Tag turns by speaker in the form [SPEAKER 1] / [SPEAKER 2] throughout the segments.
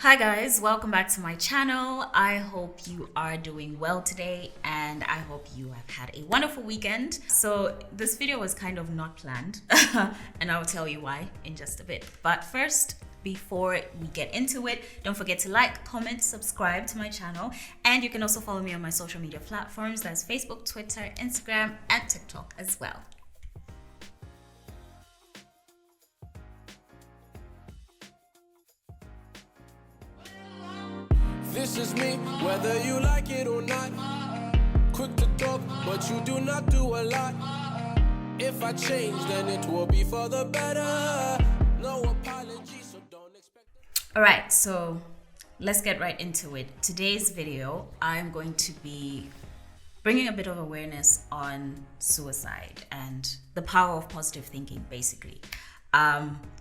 [SPEAKER 1] Hi guys, welcome back to my channel. I hope you are doing well today and I hope you have had a wonderful weekend. So this video was kind of not planned and I'll tell you why in just a bit. But first, before we get into it, don't forget to like, comment, subscribe to my channel, and you can also follow me on my social media platforms. That's Facebook, Twitter, Instagram, and TikTok as well.
[SPEAKER 2] This is me, whether you like it or not. Quick to talk, but you do not do a lot. If I change, then it will be for the better. No apology, so don't expect it.
[SPEAKER 1] Alright, so let's get right into it. Today's video, I'm going to be bringing a bit of awareness on suicide and the power of positive thinking, basically.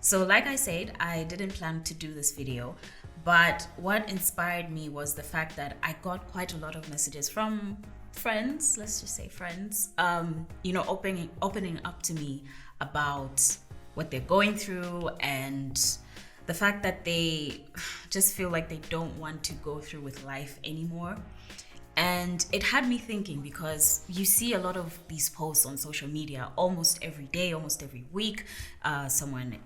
[SPEAKER 1] So like I said, I didn't plan to do this video, but what inspired me was the fact that I got quite a lot of messages from friends, let's just say friends, opening up to me about what they're going through and the fact that they just feel like they don't want to go through with life anymore. And it had me thinking, because you see a lot of these posts on social media almost every day, almost every week. Someone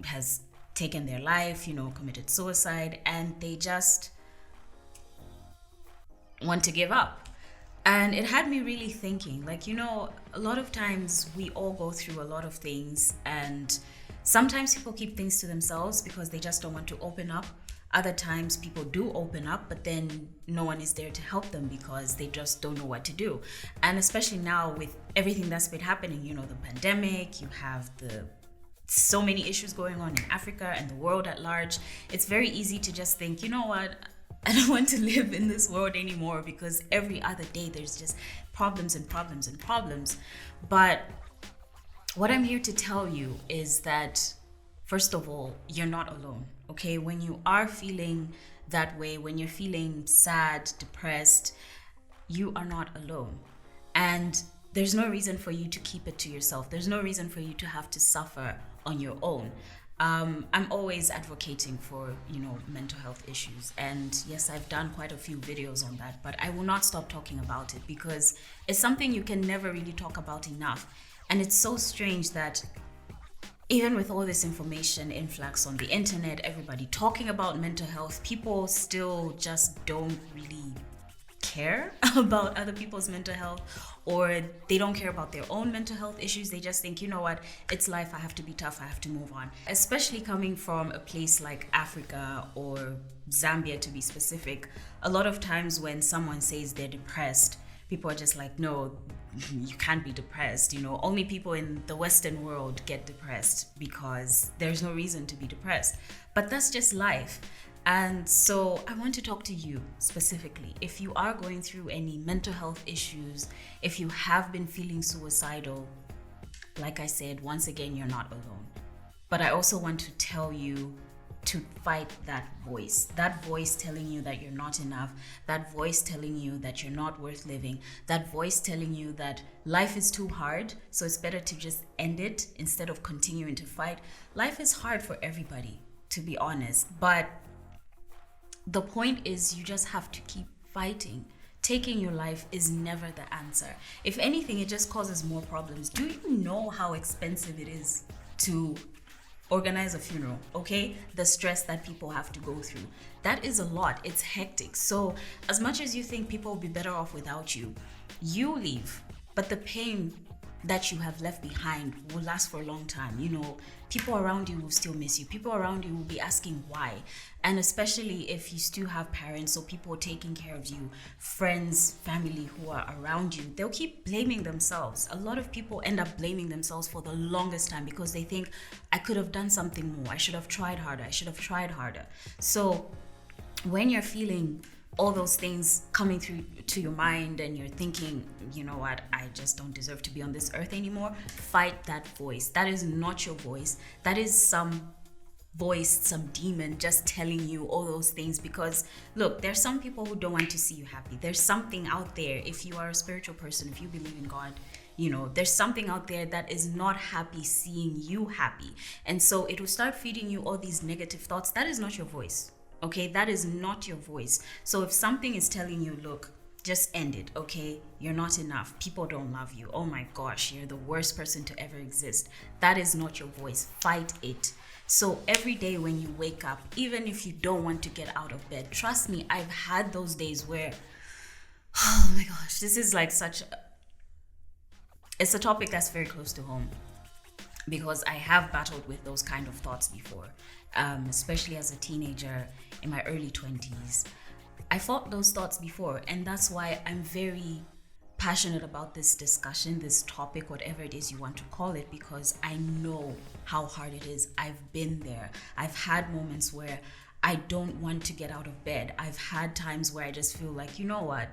[SPEAKER 1] has taken their life, committed suicide, and they just want to give up. And it had me really thinking, a lot of times we all go through a lot of things, and sometimes people keep things to themselves because they just don't want to open up. Other times people do open up, but then no one is there to help them because they just don't know what to do. And especially now with everything that's been happening, the pandemic, you have so many issues going on in Africa and the world at large. It's very easy to just think, you know what, I don't want to live in this world anymore, because every other day there's just problems and problems and problems. But what I'm here to tell you is that, first of all, you're not alone, okay? When you are feeling that way, when you're feeling sad, depressed, you are not alone. And there's no reason for you to keep it to yourself. There's no reason for you to have to suffer on your own. I'm always advocating for, mental health issues. And yes, I've done quite a few videos on that, but I will not stop talking about it because it's something you can never really talk about enough. And it's so strange that even with all this information influx on the internet, everybody talking about mental health, people still just don't really care about other people's mental health, or they don't care about their own mental health issues. They just think, you know what, it's life, I have to be tough, I have to move on. Especially coming from a place like Africa or Zambia, to be specific, a lot of times when someone says they're depressed, people are just like, no, you can't be depressed. Only people in the Western world get depressed because there's no reason to be depressed. But that's just life. And so I want to talk to you specifically. If you are going through any mental health issues, if you have been feeling suicidal, like I said, once again, you're not alone. But I also want to tell you to fight that voice telling you that you're not enough, that voice telling you that you're not worth living, that voice telling you that life is too hard, so it's better to just end it instead of continuing to fight. Life is hard for everybody, to be honest, but the point is you just have to keep fighting. Taking your life is never the answer. If anything, it just causes more problems. Do you know how expensive it is to organize a funeral? Okay, the stress that people have to go through, that is a lot. It's hectic. So as much as you think people will be better off without you, you leave, but the pain that you have left behind will last for a long time. People around you will still miss you. People around you will be asking why. And especially if you still have parents or people taking care of you, friends, family who are around you, they'll keep blaming themselves. A lot of people end up blaming themselves for the longest time because they think, I could have done something more. I should have tried harder. I should have tried harder. So when you're feeling all those things coming through to your mind and you're thinking, you know what, I just don't deserve to be on this earth anymore, fight that voice. That is not your voice. That is some voice, some demon just telling you all those things. Because look, there's some people who don't want to see you happy. There's something out there. If you are a spiritual person, if you believe in God, there's something out there that is not happy seeing you happy. And so it will start feeding you all these negative thoughts. That is not your voice. Okay, that is not your voice. So if something is telling you, look, just end it, okay? You're not enough. People don't love you. Oh my gosh, you're the worst person to ever exist. That is not your voice. Fight it. So every day when you wake up, even if you don't want to get out of bed, trust me, I've had those days where, oh my gosh, this is like it's a topic that's very close to home, because I have battled with those kind of thoughts before, especially as a teenager in my early 20s. I fought those thoughts before, and that's why I'm very passionate about this discussion, this topic, whatever it is you want to call it, because I know how hard it is. I've been there. I've had moments where I don't want to get out of bed. I've had times where I just feel like, you know what?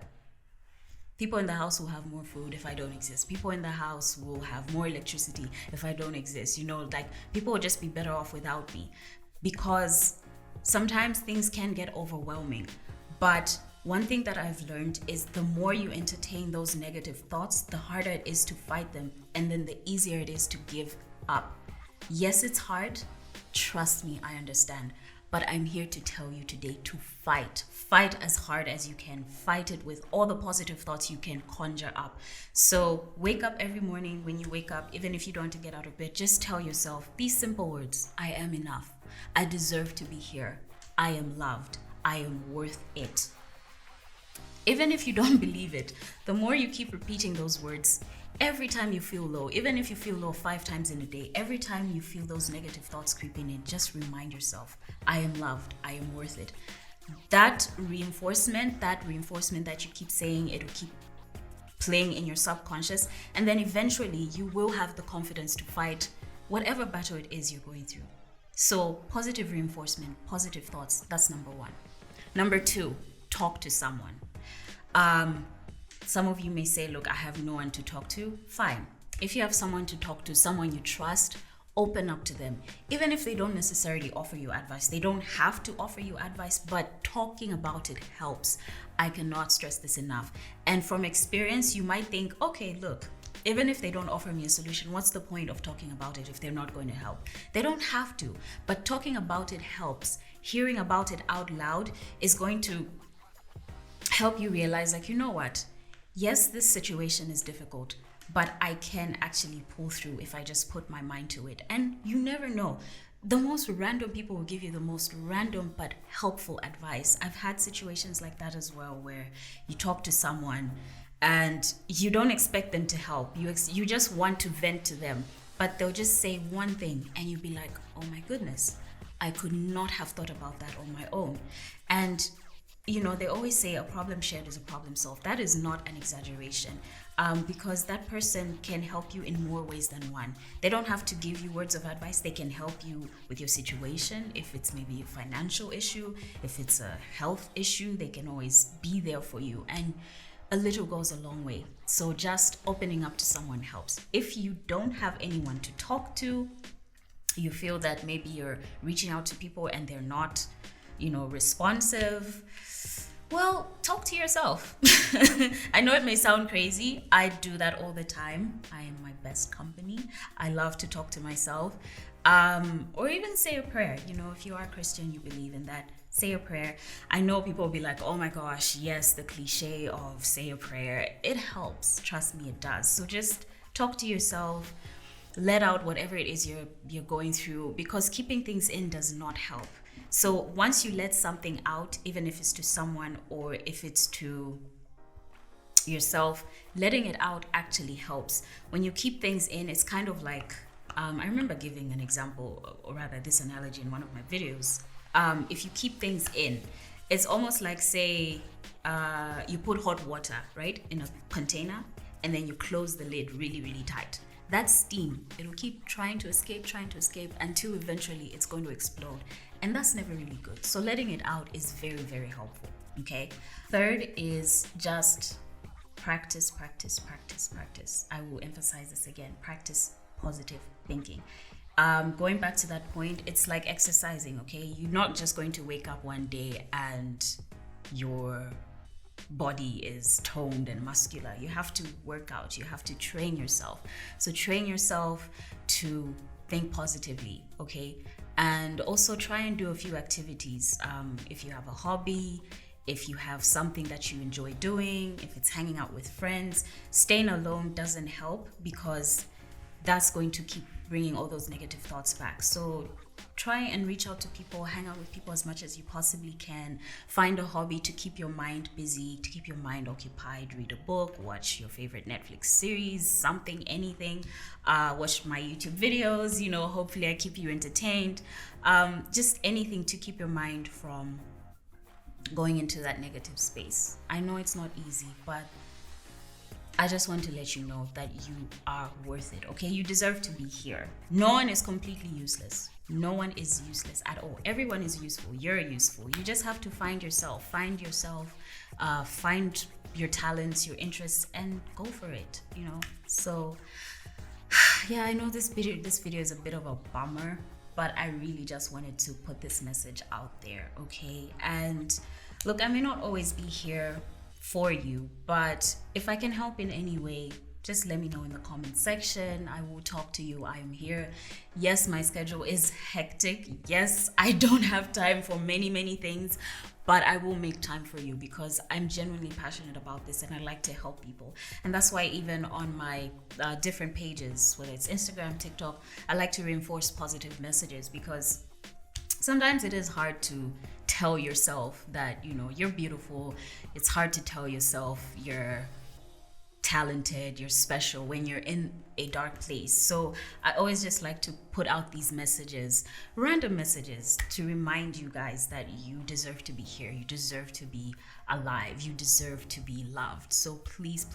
[SPEAKER 1] People in the house will have more food if I don't exist. People in the house will have more electricity if I don't exist. You know, like people will just be better off without me, because sometimes things can get overwhelming. But one thing that I've learned is the more you entertain those negative thoughts, the harder it is to fight them, and then the easier it is to give up. Yes, it's hard. Trust me, I understand. But I'm here to tell you today to fight. Fight as hard as you can. Fight it with all the positive thoughts you can conjure up. So wake up every morning. When you wake up, even if you don't want to get out of bed, just tell yourself these simple words. I am enough. I deserve to be here. I am loved. I am worth it. Even if you don't believe it, the more you keep repeating those words, every time you feel low, even if you feel low 5 times in a day, every time you feel those negative thoughts creeping in, just remind yourself, I am loved, I am worth it. That reinforcement that you keep saying, it will keep playing in your subconscious, and then eventually you will have the confidence to fight whatever battle it is you're going through. So positive reinforcement, positive thoughts, that's number 1. Number 2, talk to someone. Some of you may say, look, I have no one to talk to. Fine. If you have someone to talk to, someone you trust, open up to them. Even if they don't necessarily offer you advice, they don't have to offer you advice, but talking about it helps. I cannot stress this enough. And from experience, you might think, okay, look, even if they don't offer me a solution, what's the point of talking about it if they're not going to help? They don't have to, but talking about it helps. Hearing about it out loud is going to help you realize, like, you know what? Yes, this situation is difficult, but I can actually pull through if I just put my mind to it. And you never know. The most random people will give you the most random but helpful advice. I've had situations like that as well, where you talk to someone and you don't expect them to help. You just want to vent to them, but they'll just say one thing and you'll be like, oh my goodness, I could not have thought about that on my own. And you know, they always say a problem shared is a problem solved. That is not an exaggeration, because that person can help you in more ways than one. They don't have to give you words of advice. They can help you with your situation. If it's maybe a financial issue, if it's a health issue, they can always be there for you. And a little goes a long way. So just opening up to someone helps. If you don't have anyone to talk to, you feel that maybe you're reaching out to people and they're not, responsive, well, talk to yourself. I know it may sound crazy. I do that all the time. I am my best company. I love to talk to myself, or even say a prayer. If you are Christian, you believe in that, say a prayer. I know people will be like, oh my gosh, yes, the cliche of say a prayer. It helps. Trust me, it does. So just talk to yourself. Let out whatever it is you're going through, because keeping things in does not help. So once you let something out, even if it's to someone or if it's to yourself, letting it out actually helps. When you keep things in, it's kind of like, I remember giving an example, or rather this analogy in one of my videos. If you keep things in, it's almost like, say, you put hot water, right, in a container, and then you close the lid really, really tight. That steam, it'll keep trying to escape until eventually it's going to explode. And that's never really good. So letting it out is very, very helpful, okay? Third is just practice. I will emphasize this again, practice positive thinking. Going back to that point, it's like exercising, okay? You're not just going to wake up one day and your body is toned and muscular. You have to work out. You have to train yourself. So train yourself to think positively, okay? And also try and do a few activities. If you have a hobby, if you have something that you enjoy doing, if it's hanging out with friends, staying alone doesn't help, because that's going to keep bringing all those negative thoughts back. So try and reach out to people, hang out with people as much as you possibly can. Find a hobby to keep your mind busy, to keep your mind occupied. Read a book, watch your favorite Netflix series, something, anything. Watch my YouTube videos, hopefully I keep you entertained. Just anything to keep your mind from going into that negative space. I know it's not easy, but I just want to let you know that you are worth it, okay? You deserve to be here. No one is completely useless. No one is useless at all. Everyone is useful. You're useful. You just have to find yourself, find your talents, your interests, and go for it, So, yeah, I know this video is a bit of a bummer, but I really just wanted to put this message out there, okay? And look, I may not always be here for you, but if I can help in any way, just let me know in the comment section. I will talk to you. I am here. Yes, my schedule is hectic. Yes, I don't have time for many things, but I will make time for you, because I'm genuinely passionate about this and I like to help people. And that's why even on my different pages, whether it's Instagram, TikTok, I like to reinforce positive messages, because sometimes it is hard to tell yourself that, you're beautiful. It's hard to tell yourself you're talented, you're special when you're in a dark place. So I always just like to put out these messages, random messages, to remind you guys that you deserve to be here. You deserve to be alive. You deserve to be loved. So please,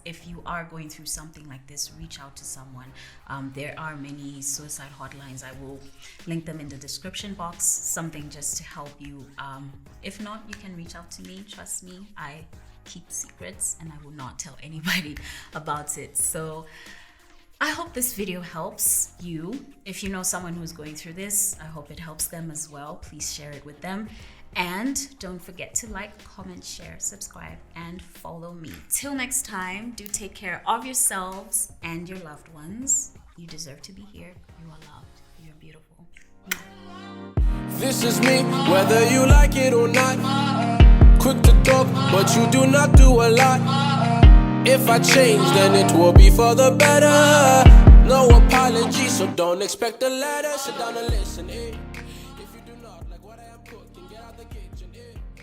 [SPEAKER 1] if you are going through something like this, reach out to someone. There are many suicide hotlines. I will link them in the description box, something just to help you. If not, you can reach out to me. Trust me, I keep secrets and I will not tell anybody about it. So I hope this video helps you. If you know someone who's going through this, I hope it helps them as well. Please share it with them. And don't forget to like, comment, share, subscribe, and follow me. Till next time, do take care of yourselves and your loved ones. You deserve to be here. You are loved. You're beautiful.
[SPEAKER 2] This is me, whether you like it or not. Quick to talk, but you do not do a lot. If I change, then it will be for the better. No apology, so don't expect a letter. Sit down and listen, eh?